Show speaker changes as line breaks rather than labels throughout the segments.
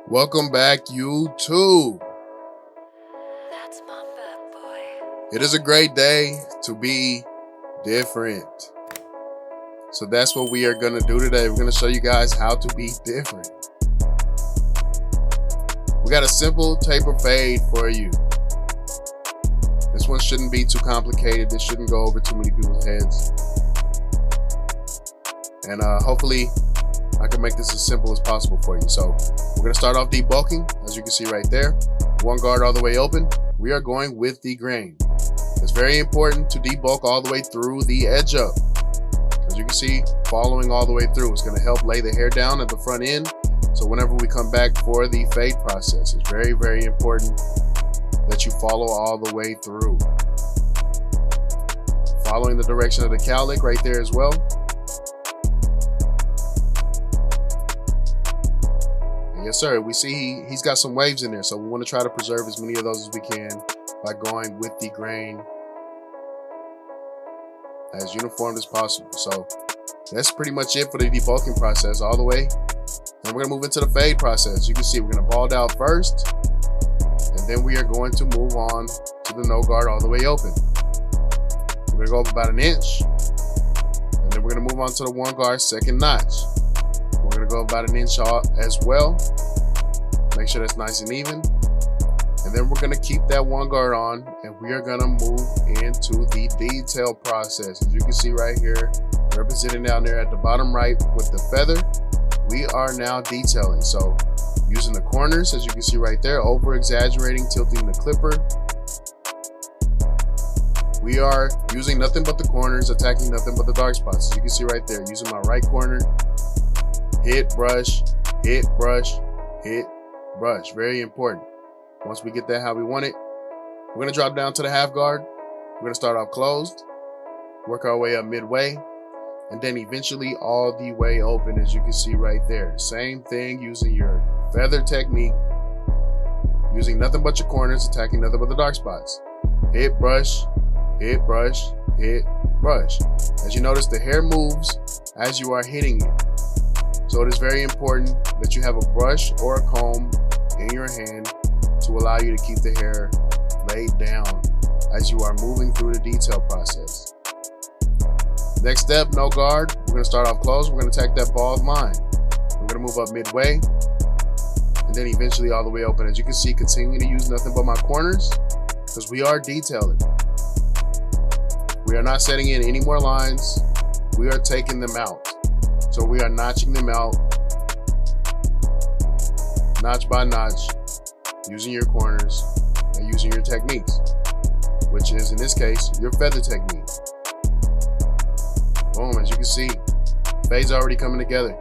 Welcome back, YouTube.
That's my bad boy.
It is a great day to be different. So that's what we are going to do today. We're going to show you guys how to be different. We got a simple taper fade for you. This one shouldn't be too complicated. This shouldn't go over too many people's heads. And hopefully I can make this as simple as possible for you. So we're going to start off debulking, as you can see right there. One guard all the way open. We are going with the grain. It's very important to debulk all the way through the edge up. As you can see, following all the way through. It's going to help lay the hair down at the front end. So whenever we come back for the fade process, it's very, very important that you follow all the way through. Following the direction of the cowlick right there as well. Yes, sir. We see he's got some waves in there, so we want to try to preserve as many of those as we can by going with the grain as uniform as possible. So that's pretty much it for the debulking process all the way. And we're going to move into the fade process. You can see we're going to bald out first, and then we are going to move on to the no guard all the way open. We're going to go up about an inch, and then we're going to move on to the one guard second notch. We're going to go about an inch as well. Make sure that's nice and even. And then we're going to keep that one guard on, and we are going to move into the detail process. As you can see right here, represented down there at the bottom right with the feather, we are now detailing. So using the corners, as you can see right there, over exaggerating, tilting the clipper. We are using nothing but the corners, attacking nothing but the dark spots. As you can see right there, using my right corner, hit, brush, hit, brush, hit, brush. Very important. Once we get that how we want it, we're going to drop down to the half guard. We're going to start off closed, work our way up midway, and then eventually all the way open, as you can see right there. Same thing, using your feather technique, using nothing but your corners, attacking nothing but the dark spots. Hit, brush, hit, brush, hit, brush. As you notice, the hair moves as you are hitting it. So it is very important that you have a brush or a comb in your hand to allow you to keep the hair laid down as you are moving through the detail process. Next step, no guard. We're going to start off closed. We're going to attack that bald line. We're going to move up midway and then eventually all the way open. As you can see, continuing to use nothing but my corners because we are detailing. We are not setting in any more lines. We are taking them out. So we are notching them out, notch by notch, using your corners and using your techniques, which is in this case, your feather technique. Boom, as you can see, fade's already coming together.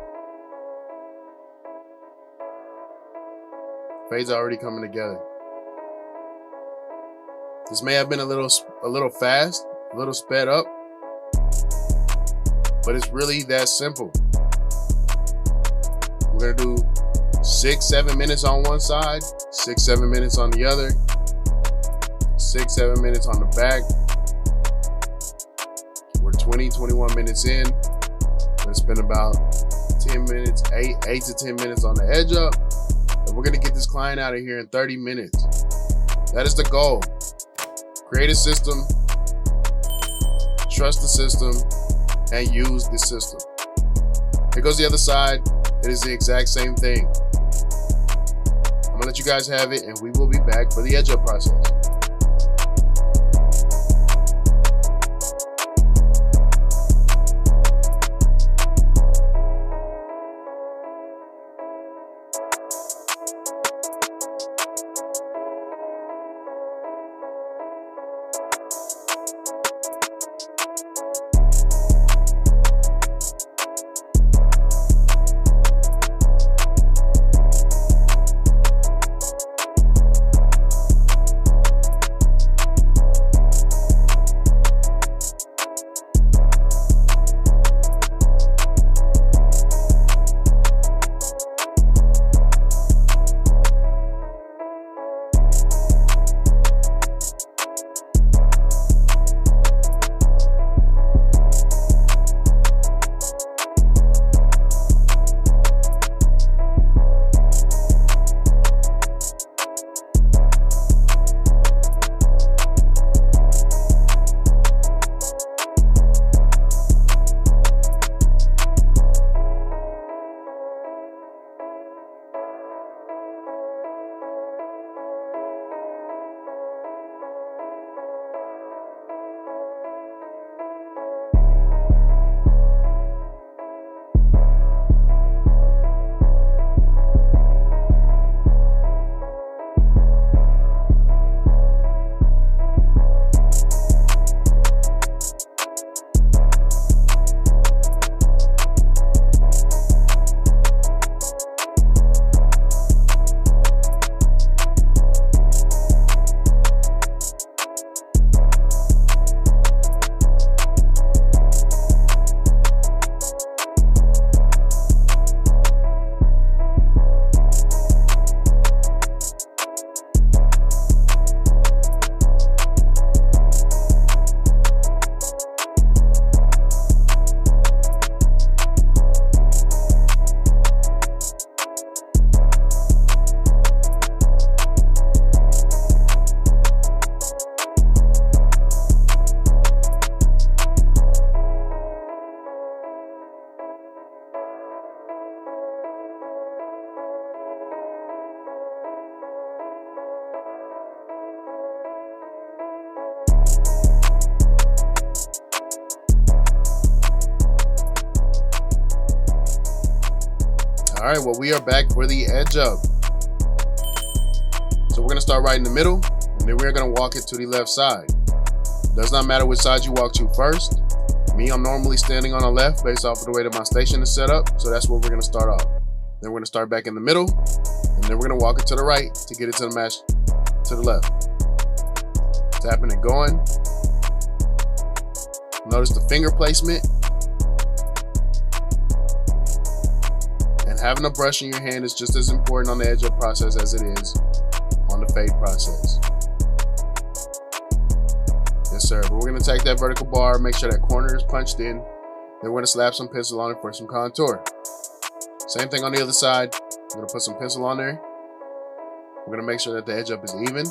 Fade's already coming together. This may have been a little fast, a little sped up, but it's really that simple. We're gonna do 6-7 minutes on one side, 6-7 minutes on the other, 6-7 minutes on the back. We're 20-21 minutes in. We're gonna spend about 10 minutes, 8 to 10 minutes on the edge up, and we're gonna get this client out of here in 30 minutes. That is the goal. Create a system, trust the system, and use the system. Here goes the other side. It is the exact same thing. I'm gonna let you guys have it, and we will be back for the edge up process. All right, well, we are back for the edge up. So we're gonna start right in the middle, and then we're gonna walk it to the left side. Does not matter which side you walk to first. Me, I'm normally standing on the left based off of the way that my station is set up. So that's where we're gonna start off. Then we're gonna start back in the middle, and then we're gonna walk it to the right to get it to the match to the left. Tapping and going. Notice the finger placement. And having a brush in your hand is just as important on the edge up process as it is on the fade process. Yes, sir. But we're going to take that vertical bar, make sure that corner is punched in. Then we're going to slap some pencil on it for some contour. Same thing on the other side. We're going to put some pencil on there. We're going to make sure that the edge up is even,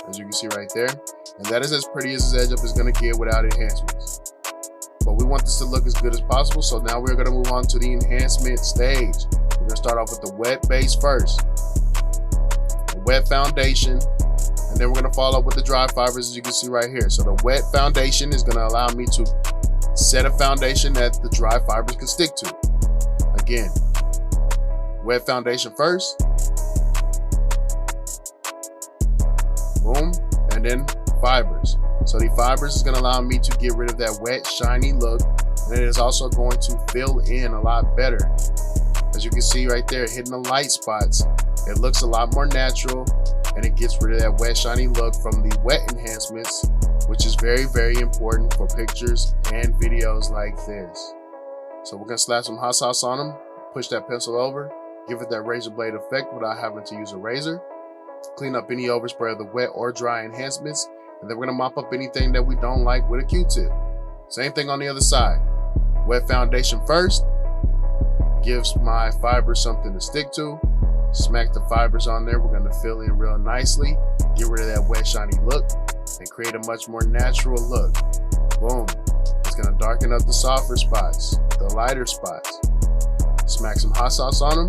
as you can see right there. And that is as pretty as this edge up is going to get without enhancements. But we want this to look as good as possible. So now we're going to move on to the enhancement stage. We're going to start off with the wet base first. The wet foundation. And then we're going to follow up with the dry fibers, as you can see right here. So the wet foundation is going to allow me to set a foundation that the dry fibers can stick to. Again, wet foundation first. Boom. And then fibers. So the fibers is going to allow me to get rid of that wet, shiny look. And it is also going to fill in a lot better. As you can see right there, hitting the light spots, it looks a lot more natural. And it gets rid of that wet, shiny look from the wet enhancements, which is very, very important for pictures and videos like this. So we're gonna slap some hot sauce on them, push that pencil over, give it that razor blade effect without having to use a razor, clean up any overspray of the wet or dry enhancements, and then we're gonna mop up anything that we don't like with a Q-tip. Same thing on the other side. Wet foundation first, gives my fibers something to stick to. Smack the fibers on there. We're going to fill in real nicely, get rid of that wet shiny look, and create a much more natural look. Boom. It's going to darken up the softer spots, the lighter spots. Smack some hot sauce on them.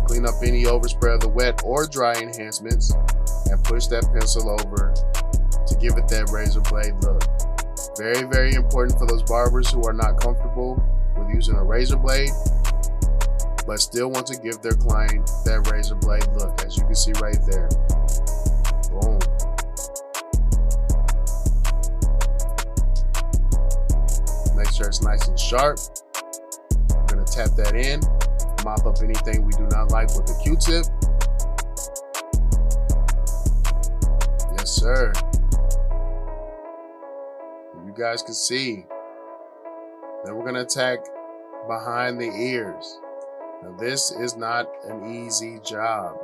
Clean up any overspray of the wet or dry enhancements, and push that pencil over to give it that razor blade look. Very, very important for those barbers who are not comfortable with using a razor blade, but still want to give their client that razor blade look, as you can see right there. Boom. Make sure it's nice and sharp. We're gonna tap that in, mop up anything we do not like with the Q-tip. Yes, sir. You guys can see. Then we're gonna attack behind the ears. Now this is not an easy job,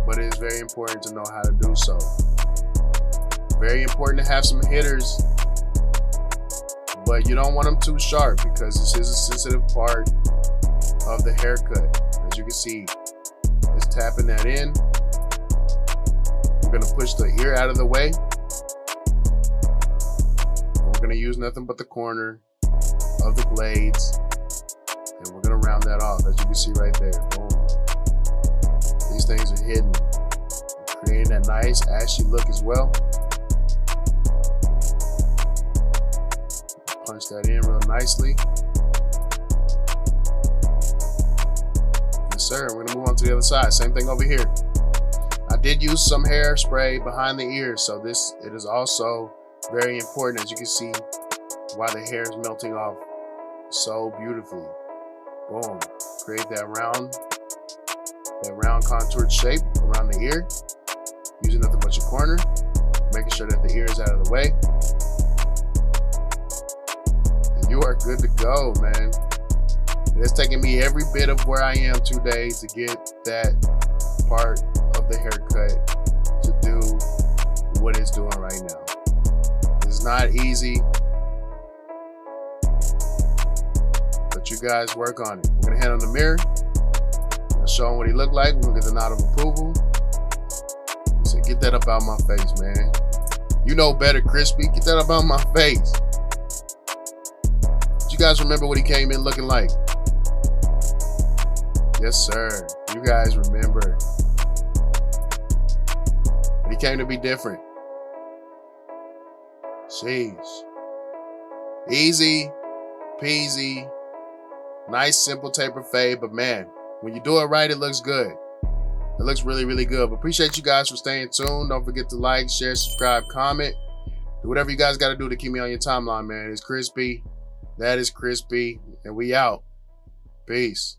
but it is very important to know how to do so. Very important to have some hitters, but you don't want them too sharp because this is a sensitive part of the haircut. As you can see, it's tapping that in. We're gonna push the ear out of the way. And we're gonna use nothing but the corner of the blades. And we're gonna round that off, as you can see right there. Boom. These things are hidden, creating that nice ashy look as well. Punch that in real nicely. Yes, sir. We're gonna move on to the other side. Same thing over here. I did use some hairspray behind the ears, so it is also very important, as you can see, why the hair is melting off so beautifully. Boom. Create that round contoured shape around the ear, using nothing but your corner, making sure that the ear is out of the way. And you are good to go, man. It's taken me every bit of where I am today to get that part of the haircut to do what it's doing right now. It's not easy, but you guys work on it. We're gonna head on the mirror. I'm gonna show him what he looked like. We're gonna get the nod of approval. So get that up out my face, man. You know better, Kriispy. Get that up out my face. Do you guys remember what he came in looking like? Yes, sir. You guys remember. But he came to be different. Sheesh. Easy peasy Nice, simple taper fade, but man, when you do it right, it looks good. It looks really, really good. But appreciate you guys for staying tuned. Don't forget to like, share, subscribe, comment. Do whatever you guys got to do to keep me on your timeline, man. It's Kriispy. That is Kriispy. And we out. Peace.